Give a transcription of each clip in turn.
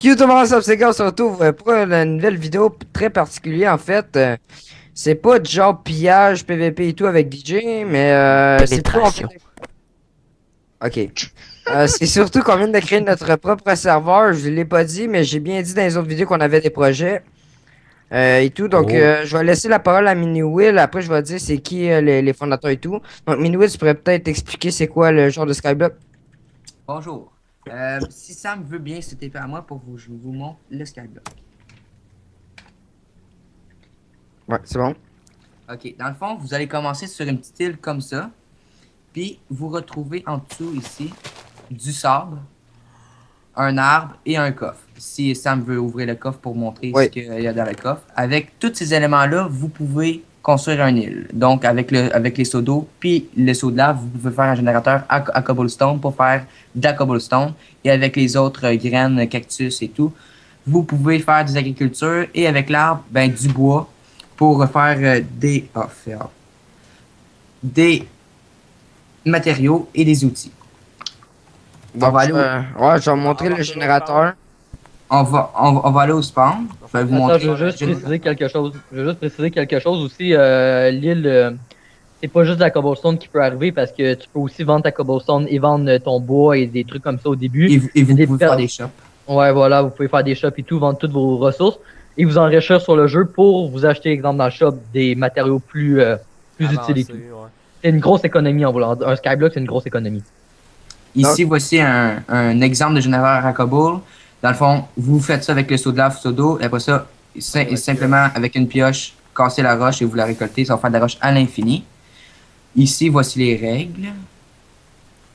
Yo tout le monde, c'est Gars, on se retrouve pour une nouvelle vidéo très particulière en fait. C'est pas du genre pillage, PVP et tout avec DJ, mais c'est plutôt Pénétration. Ok. C'est surtout qu'on vient de créer notre propre serveur. Je l'ai pas dit, mais j'ai bien dit dans les autres vidéos qu'on avait des projets et tout. Donc Oh. je vais laisser la parole à Mini Will. Après, je vais dire c'est qui les fondateurs et tout. Donc Mini Will, tu pourrais peut-être expliquer c'est quoi le genre de Skyblock? Bonjour. Si Sam veut bien se taper à moi pour vous, je vous montre le Skyblock. Ouais, c'est bon. Ok, dans le fond, vous allez commencer sur une petite île comme ça. Puis vous retrouvez en dessous ici du sable, un arbre et un coffre. Si Sam veut ouvrir le coffre pour montrer ce Oui. qu'il y a dans le coffre. Avec tous ces éléments-là, vous pouvez construire une île. Donc avec les seaux d'eau puis le seau de lave, vous pouvez faire un générateur à cobblestone pour faire de la cobblestone. Et avec les autres graines, cactus et tout, vous pouvez faire des agricultures. Et avec l'arbre, ben, du bois pour faire des matériaux et des outils. Donc, va aller au- ouais, je vais montrer le générateur. On va aller au spawn. Je vais vous Attends, montrer. je veux juste préciser quelque chose. Je veux juste préciser quelque chose aussi. L'île, c'est pas juste la cobblestone qui peut arriver parce que tu peux aussi vendre ta cobblestone et vendre ton bois et des trucs comme ça au début. Et vous Des pouvez per- faire des shops. Ouais, voilà, vous pouvez faire des shops et tout, vendre toutes vos ressources et vous enrichir sur le jeu pour vous acheter, exemple, dans le shop, des matériaux plus utiles et tout. C'est une grosse économie en voulant. Un skyblock, c'est une grosse économie. Ici, voici un exemple de générateur à cobble. Dans le fond, vous faites ça avec le seau de lave, seau d'eau. Et après ça, simplement avec une pioche, cassez la roche et vous la récoltez. Ça va faire de la roche à l'infini. Ici, voici les règles.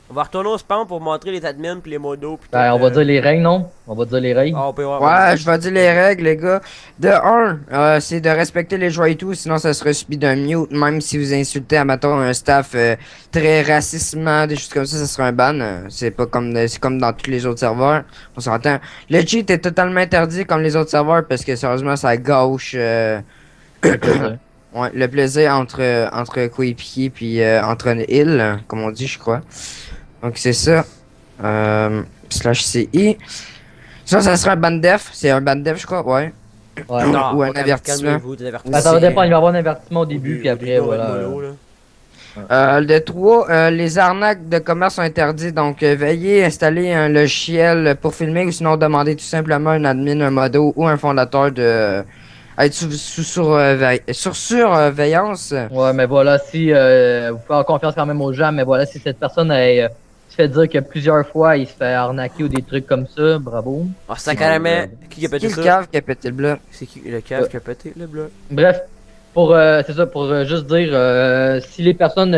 On va retourner au spawn pour montrer les admins puis les modos. Puis Ben, tout, on va dire les règles, non? On va dire les règles. Ah, on peut voir. Ouais, je vais dire les règles, les gars. De un, c'est de respecter les joueurs et tout, sinon ça serait subi d'un mute. Même si vous insultez, admettons, un staff très racistement, des choses comme ça sera un ban. C'est pas comme c'est comme dans tous les autres serveurs. On s'entend. Le cheat est totalement interdit comme les autres serveurs parce que sérieusement, ça gauche ouais, le plaisir entre coéquipiers puis entre une île, comme on dit, je crois. Donc c'est ça. Slash CI. Ça sera un ban def. C'est un ban def, je crois, ouais. Ouais. Non, Ou un pas avertissement. calmez-vous, des avertissements. Ben, ça va c'est- dépendre, il va y avoir un avertissement au début, puis après, voilà. Le 3, les arnaques de commerce sont interdites, donc veuillez installer un logiciel pour filmer ou sinon demandez tout simplement un admin, un modo ou un fondateur de être sous surveillance. Ouais, mais voilà, si vous pouvez avoir confiance quand même aux gens, mais voilà, si cette personne se fait dire que plusieurs fois il se fait arnaquer ou des trucs comme ça, bravo. Ah, c'est carrément. Qui a Qui pété le ça? cave qui a pété le bloc? C'est qui le cave qui a pété le bloc? Bref, c'est ça, pour juste dire, si les personnes,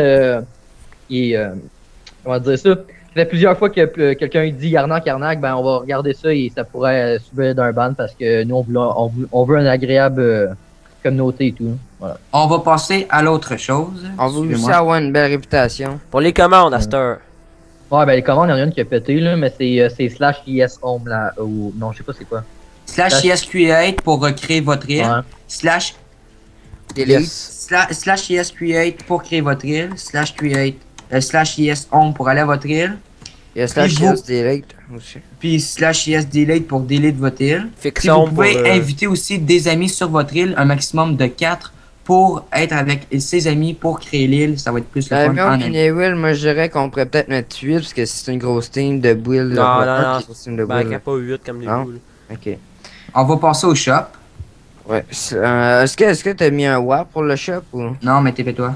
comment dire ça, ça fait plusieurs fois que quelqu'un il dit arnaque, ben on va regarder ça et ça pourrait subir d'un ban parce que nous on veut une agréable communauté et tout. Voilà. On va passer à l'autre chose. On veut aussi Suivez-moi. avoir une belle réputation. Pour les commandes à cette heure. Ouais, ben les commandes, il y en a une qui a pété là, mais c'est slash yes home là, ou non, je sais pas c'est quoi. Slash ESCreate pour recréer votre île. Ouais. Slash, Delete. slash ESCreate pour créer votre île. Slash create. Slash ESHome pour aller à votre île. Il y a slash Puis vous- yes delete aussi. Puis slash ESDelete pour delete votre île. Puis Fiction vous pouvez pour. inviter aussi des amis sur votre île, un maximum de 4 pour être avec ses amis pour créer l'île. Ça va être plus le fun Mais en on ami. finit Will, moi je dirais qu'on pourrait peut-être mettre 8 parce que c'est une grosse team de build. Non, pas non, un non. qui est grosse team de Ben, build. pas 8 comme les Non. boules. Ok. On va passer au shop. Ouais. Est-ce que t'as mis un WAP pour le shop ou? Non, mais TP-toi.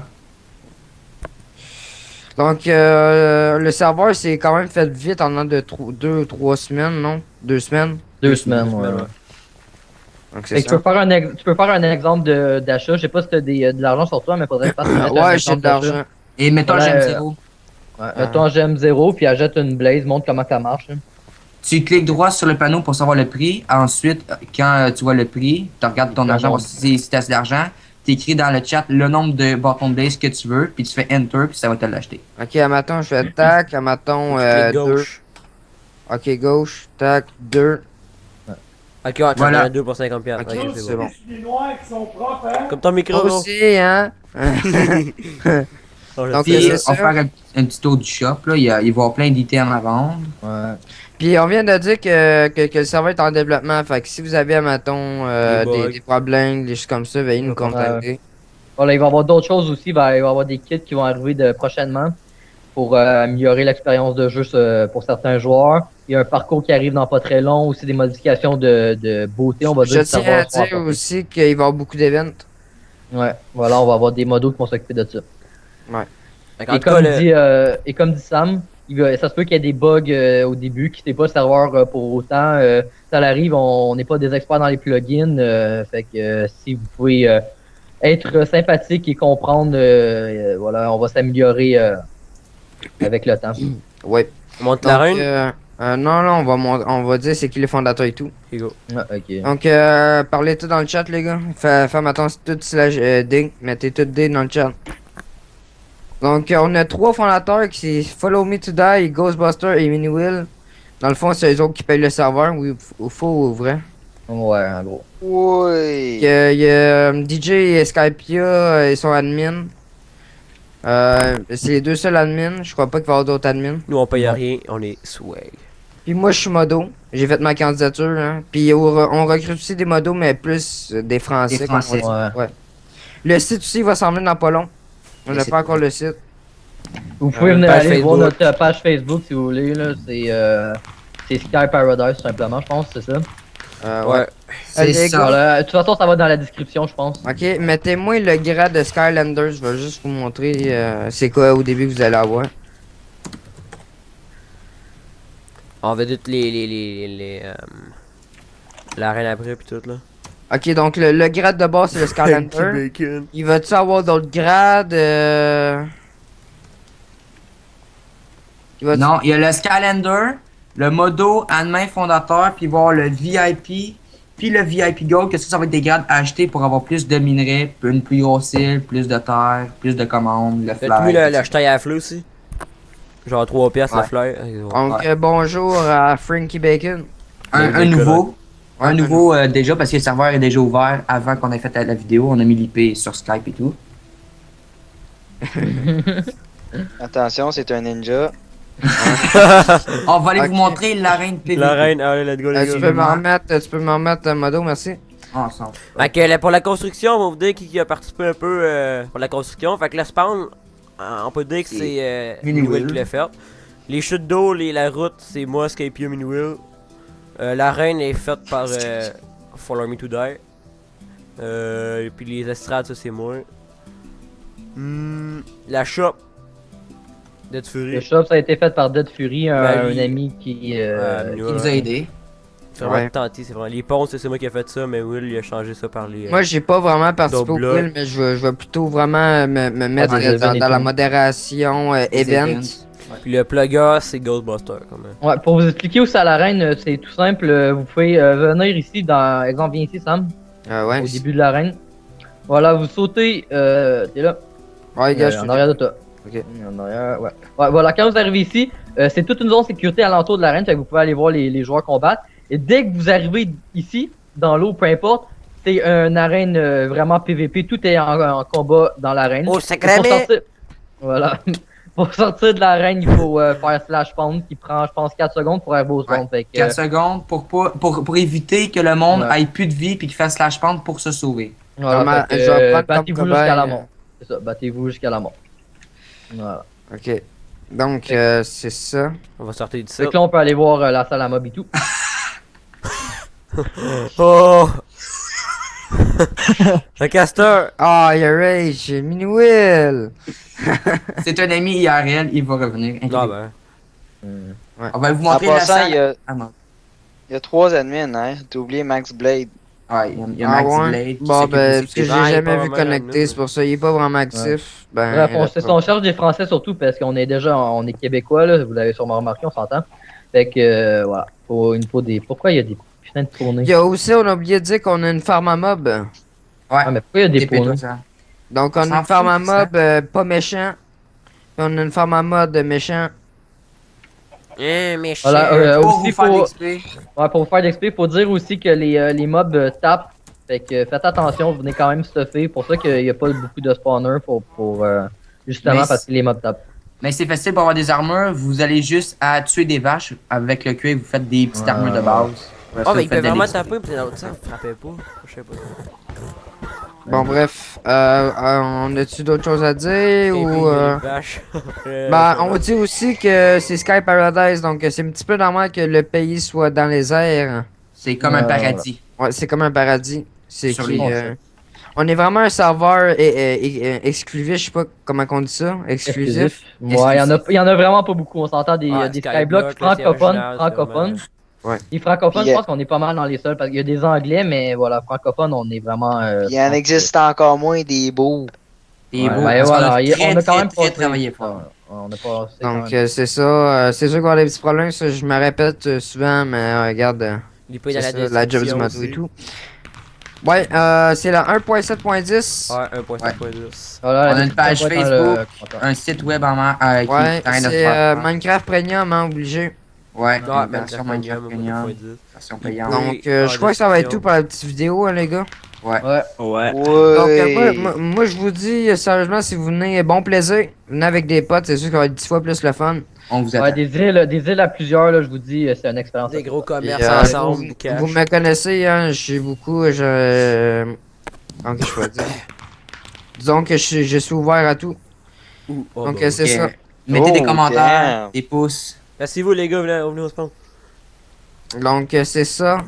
Donc le serveur c'est quand même fait vite en de 2-3 semaines, non? 2 semaines. 2 semaines, ouais. ouais. Donc Fait c'est que tu ça. peux faire tu peux faire un exemple d'achat. Je sais pas si t'as de l'argent sur toi, mais faudrait pas se mettre un Ouais, j'ai exemple de l'argent. Et mettons Voilà, j'aime 0. Ouais, mets-toi en GM0 puis achète une blaze, montre comment ça marche. Hein. Tu cliques droit sur le panneau pour savoir le prix. Ensuite, quand tu vois le prix, tu regardes ton argent, voir si tu as de l'argent. Tu écris dans le chat le nombre de bâtons de blaze que tu veux, puis tu fais Enter, puis ça va te l'acheter. Ok, à maton je fais tac, à maton Clic 2. gauche. Ok, gauche, tac, 2. Ok, ouais, tu Voilà. as 2 pour 50 piastres. Ok, Ok, c'est bon. Les noirs qui sont propres, hein? Comme ton micro, non? Aussi, hein? Oh, Donc, Puis, c'est on ça. va faire un petit tour du shop. Là. Il va y avoir plein d'items à vendre. Ouais. Puis on vient de dire que le serveur est en développement. Fait que si vous avez, mettons, Des bugs. des problèmes, des choses comme ça, veuillez nous Ouais. contacter. Voilà, il va y avoir d'autres choses aussi. Il va y avoir des kits qui vont arriver prochainement pour améliorer l'expérience de jeu pour certains joueurs. Il y a un parcours qui arrive dans pas très long, aussi des modifications de beauté, on va dire. Je du tiens serveur à sera dire apporté. aussi qu'il va y avoir beaucoup d'événements. Ouais, voilà, on va avoir des modos qui vont s'occuper de ça. Fait qu'en Et tout cas, comme dit Sam, ça se peut qu'il y ait des bugs au début, quittez pas le serveur pour autant. Ça arrive, on n'est pas des experts dans les plugins, fait que si vous pouvez être sympathique et comprendre, voilà, on va s'améliorer avec le temps. Ouais. on monte Donc, la reine. non, on va dire c'est qui les fondateurs et tout. Ok, go. Ah, ok. Donc, parlez tout dans le chat, les gars. Faites attention, tout slash D. Mettez tout D dans le chat. Donc, on a 3 fondateurs qui sont Follow Me to Die, Ghostbuster et Miniwill. Dans le fond, c'est eux autres qui payent le serveur, oui, ou faux ou vrai. Ouais, en gros. Oui. Il y a DJ et Skypia, ils sont admins. C'est les 2 seuls admins. Je crois pas qu'il va y avoir d'autres admins. Nous, on paye rien, on est swag. Puis moi, je suis modo. J'ai fait ma candidature. Hein. Puis on recrute aussi des modos, mais plus des Français. Des comme Français. on dit. Ouais. Ouais. Le site aussi va s'en venir dans pas long. On Le n'a site. pas encore le site. Vous pouvez venir page aller voir Facebook. notre page Facebook si vous voulez, là. C'est Sky Paradise, tout simplement, je pense, c'est ça. Ouais. C'est les ça. gars. Voilà. De toute façon, ça va dans la description, je pense. Ok, mettez-moi le grade de Skylanders. Je vais juste vous montrer c'est quoi au début que vous allez avoir. On va dire la reine après pis tout là. Ok, donc le grade de base, c'est le Skylander. Bacon. Il va-tu avoir d'autres grades Il va Non, il y a le Skylander, le modo admin fondateur, puis il va y avoir le VIP, puis le VIP Gold, que ça va être des grades à acheter pour avoir plus de minerais, une plus grosse île, plus de terre, plus de commandes, le T'as mis fly. le jeté à la fleur aussi? Genre 3 piastres Ouais. la fleur. Donc, Ouais. bonjour à Frankie Bacon. Un nouveau. Ouais, Un nouveau déjà parce que le serveur est déjà ouvert avant qu'on ait fait la vidéo. On a mis l'IP sur Skype et tout. Attention, c'est un ninja. On va aller Ok. vous montrer l'arène PVP. La reine, allez, let's go, les Tu gars. tu peux m'en remettre, Modo, merci. Ah, ça. Fait que pour la construction, on va vous dire qui a participé un peu pour la construction. Fait que le spawn, on peut dire que c'est Miniwill qui l'a fait. Les chutes d'eau, la route, c'est moi, Skypia, Miniwill. La reine est faite par Follow Me to Die. Et puis les estrades, ça c'est moi. La shop, Dead Fury. Le shop, ça a été fait par Dead Fury, Ben, un lui- ami qui. Qui nous a aidés. C'est vraiment Ouais. tenté, c'est vraiment. Les ponts, c'est moi qui a fait ça, mais Will il a changé ça par les. Moi, j'ai pas vraiment participé au Double. quill, mais je vais plutôt vraiment me mettre des événements et dans la tout. modération event. events. Puis le plugger, c'est Ghostbuster quand même. Ouais, pour vous expliquer où c'est à l'arène, c'est tout simple. Vous pouvez venir ici, dans. Exemple, viens ici, Sam, Ouais. au début de l'arène. Voilà, vous sautez. T'es là. Ouais, gars, je En suis arrière de toi. Ok. En arrière, ouais. Ouais, voilà, quand vous arrivez ici, c'est toute une zone sécurité alentour de l'arène, fait que vous pouvez aller voir les joueurs combattre. Et dès que vous arrivez ici, dans l'eau, peu importe, c'est une arène vraiment PVP, tout est en combat dans l'arène. Oh, Et sacrément! pour sortir, voilà. Pour sortir de l'arène, il faut faire slash spawn qui prend, je pense, 4 secondes pour airball spawn. Fait que, 4 secondes pour éviter que le monde Ouais. ait plus de vie puis qu'il fasse slash pente pour se sauver. voilà, Comment- fait que, je vais prendre battez-vous comme jusqu'à la cobaye, mort. C'est ça, battez-vous jusqu'à la mort. Voilà. Ok. Donc, c'est ça. On va sortir de ça. Fait que là, on peut aller voir la salle à mob et tout. Oh! Le castor! Ah, il y a Rage, Miniwill. C'est un ami IRL, il va revenir. Ah ben. On va vous En montrer la passant, salle. il y a 3 admins, hein. T'as oublié Max Blade. Ouais, il y a Ah Max ouais? Blade. qui Bon, s'occupe ben, aussi parce que de je tes- l'ai il est jamais pas vu vraiment connecté, admin. c'est pour ça. Il est pas vraiment actif. Ben, Bref, on cherche des Français surtout parce qu'on est déjà, on est Québécois, là, vous l'avez sûrement remarqué, on s'entend. Fait que, voilà, il faut des... Pourquoi il y a des putains de tournées? il y a aussi, on a oublié de dire qu'on a une farm à mob. Ouais, Ah, mais pourquoi il y a des épée-toi tournées? ça. Donc, on On a s'en une farm à fout, ça. mob pas méchant. Puis on a une farm à mode méchant. Méchant. Voilà, Pour aussi vous faire pour, d'XP. ouais, pour vous faire d'XP, faut dire aussi que les mobs tapent. Fait que faites attention, vous venez quand même stuffer. Pour ça qu'il n'y a pas beaucoup de spawners pour justement Mais parce que les mobs tapent. Mais c'est facile pour avoir des armures. Vous allez juste à tuer des vaches. Avec le cuir, vous faites des petites armures de base. Après ça, Oh, mais vous il peut faites de vraiment l'XP. taper, puis l'autre ça frappait pas. Je sais pas. Bon, bref, on a-tu d'autres choses à dire ou. Les vaches. Ben, on va dire aussi que c'est Sky Paradise, donc c'est un petit peu normal que le pays soit dans les airs. C'est comme un paradis. Ouais, c'est comme un paradis. C'est Sur qui, les- on est vraiment un serveur exclusif, je sais pas comment on dit ça. Exclusif. Ouais, il y en a vraiment pas beaucoup. On s'entend des Skyblock, Skyblock là, c'est francophones. original, francophones. Ouais. Les francophones, Yeah. je pense qu'on est pas mal dans les seuls parce qu'il y a des anglais, mais voilà, francophones, on est vraiment. Il y en existe encore moins des beaux. Des Ouais, beaux. ben Parce qu'on voilà, a on a quand même très pas travaillé fort. On a pas. Donc c'est ça. C'est sûr qu'on a des petits problèmes, ça, je me répète souvent, mais regarde, Il peut y c'est aller ça, la job du moto aussi. et tout. Ouais, c'est la 1.7.10. Ouais, 1.7.10. Voilà, On a une page Facebook. Un site web en main qui Ouais, t'arrête de c'est faire. Minecraft Premium, hein, obligé. Ouais, Ouais, une version Minecraft Premium, 1.10. version payante. Donc, en je crois que ça va être description. tout pour la petite vidéo, hein, les gars. Ouais. Ouais. Ouais. Donc, Ouais. moi, je vous dis, sérieusement, si vous venez, bon plaisir. Venez avec des potes, c'est sûr qu'il va être 10 fois plus le fun. On vous Ouais, attend. des îles à plusieurs, là, je vous dis, c'est une expérience. Des gros Et, commerces ensemble, vous, cash. vous me connaissez, hein, je suis beaucoup, donc, je peux dire. Disons que je suis ouvert à tout. Oh, Donc, bah, c'est Ok. ça. Mettez des Oh, commentaires, damn. des pouces. Merci vous les gars, venez au spawn. Donc, c'est ça.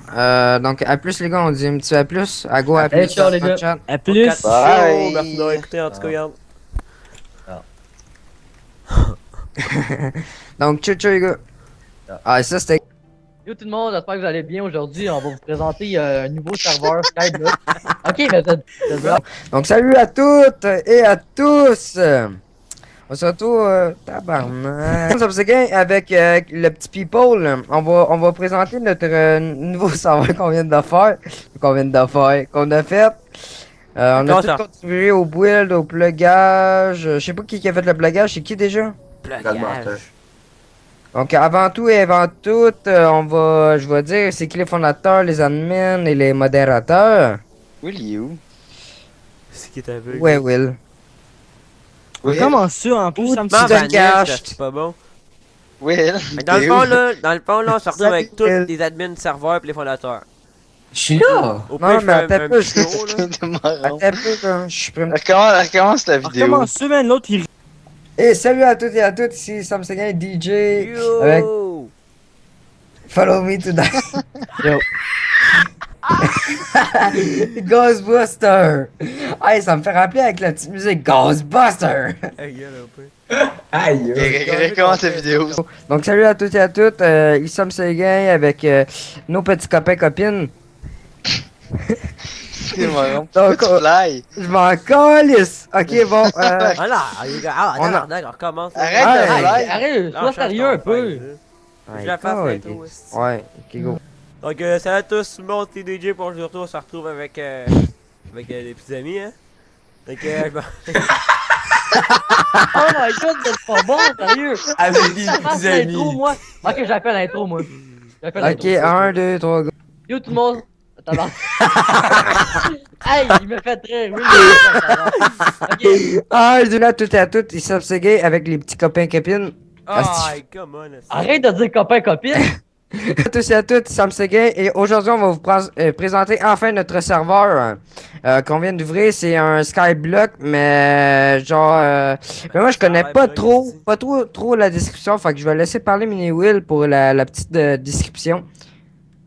Donc, à plus, les gars, on dit un petit à plus. À go, à Allez, plus. ciao, les dans le gars. chat. À plus. Bye. Merci d'avoir écouté, en tout cas, regarde. Donc, ciao, ciao, les gars. Ah, ça, c'était. Yo tout le monde, j'espère que vous allez bien. Aujourd'hui, on va vous présenter un nouveau serveur Skyblock. Ok, mais Donc, salut à toutes et à tous. On se retrouve, tabarnak. Avec le petit people. On va présenter notre nouveau serveur qu'on vient de faire. Qu'on a fait. On a Comment tout ça? contribué au build, au plugage. Je sais pas qui a fait le plugage, c'est qui déjà? Plugage. Donc avant tout et avant tout, je vais dire c'est qui les fondateurs, les admins et les modérateurs. Will you? C'est qui est aveugle. Ouais, Will. Will? Comment ça en plus? Ouh, Ça me tu Comment te Vanessa, caches. c'est pas bon. Will? Mais dans le t'es fond, où? là, on se retrouve avec tous Will. les admins serveurs et les fondateurs. Je suis là! Au Non, pire, je mais fais attends un peu, petit tour, là. De marrant. Attends un peu, là, je suis prêt. Recommence la Ah, vidéo. comment ça, man? L'autre, il. Et salut à toutes et à toutes, ici Sam Seguin, DJ. Avec Yo! Follow Me to Die. Yo. Ghostbuster. Hey, ça me fait rappeler avec la petite musique Ghostbuster. Hey, gars, un peu. Aïe! Recommence la vidéo. Donc salut à toutes et à toutes, ici Sam Seguin avec nos petits copains copines. C'est marrant. Donc, Pourquoi tu fly? Je m'en calisse. Ok, bon. Ah là, les gars, On a- tabarnak, on recommence. Arrête Ouais. de fly. Arrête, sois sérieux un peu. Je la fasse Ouais, l'intro, esti. ouais, ok, go. Donc, salut à tous, mon TDJ pour aujourd'hui, on se retrouve avec des petits amis, hein. Donc, je m'en- Oh my god, c'est pas bon, sérieux. Avec des Je fasse petits amis. l'intro, moi. Ok, j'appelle l'intro, moi. J'appelle Ok, l'intro. 1, 2, 3, go. Yo tout le monde. Tabarnak. Hey, il me fait très rire. Ok. 1, 2, là, toutes et à toutes, ici Sam Seguin avec les petits copains copines. Ah, come on, esti. Arrête de dire copain copine. À tous et à toutes, Sam Seguin, et aujourd'hui on va vous présenter enfin notre serveur qu'on vient d'ouvrir. C'est un Skyblock, mais mais moi je connais pas trop la description, fait que je vais laisser parler Mini Will pour la petite description.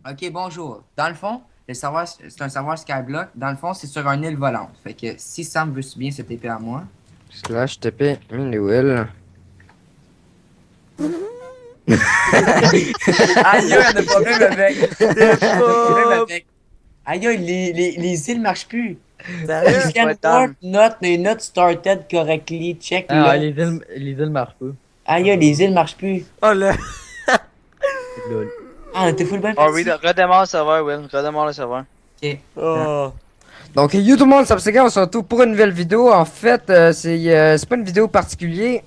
Ok, bonjour. Dans le fond, le serveur, c'est un serveur Skyblock. Dans le fond, c'est sur une île volante. Fait que si Sam veut bien se TP à moi. Slash TP Mini Will. Aïe, on a des problèmes avec. On a des problèmes Pas- avec. Aïe, les îles marchent plus. Sérieux? You can Attends. not started correctly. Check Ah, là. les îles marchent pas. Aïe, les îles marchent plus. Oh là! Lol. Ah, on était full bien Oh oui, parti. redémarre le serveur, Will. Redémarre le serveur. Ok. Oh! Donc yo tout le monde, Sam Seguin, on se retrouve pour une nouvelle vidéo. En fait, c'est pas une vidéo particulière.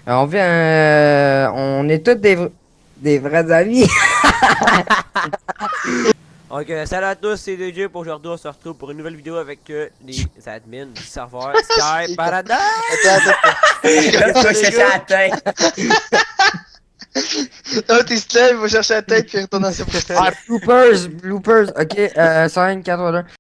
On est tous des vrais amis. Donc, salut à tous, c'est DJ pour aujourd'hui. On se retrouve pour une nouvelle vidéo avec les admins du serveur Sky Paradise. Là, faut chercher la tête. Non, t'es slave, il va chercher la tête puis il retourne dans ses Ah, bloopers, ok, 5, 4, 2.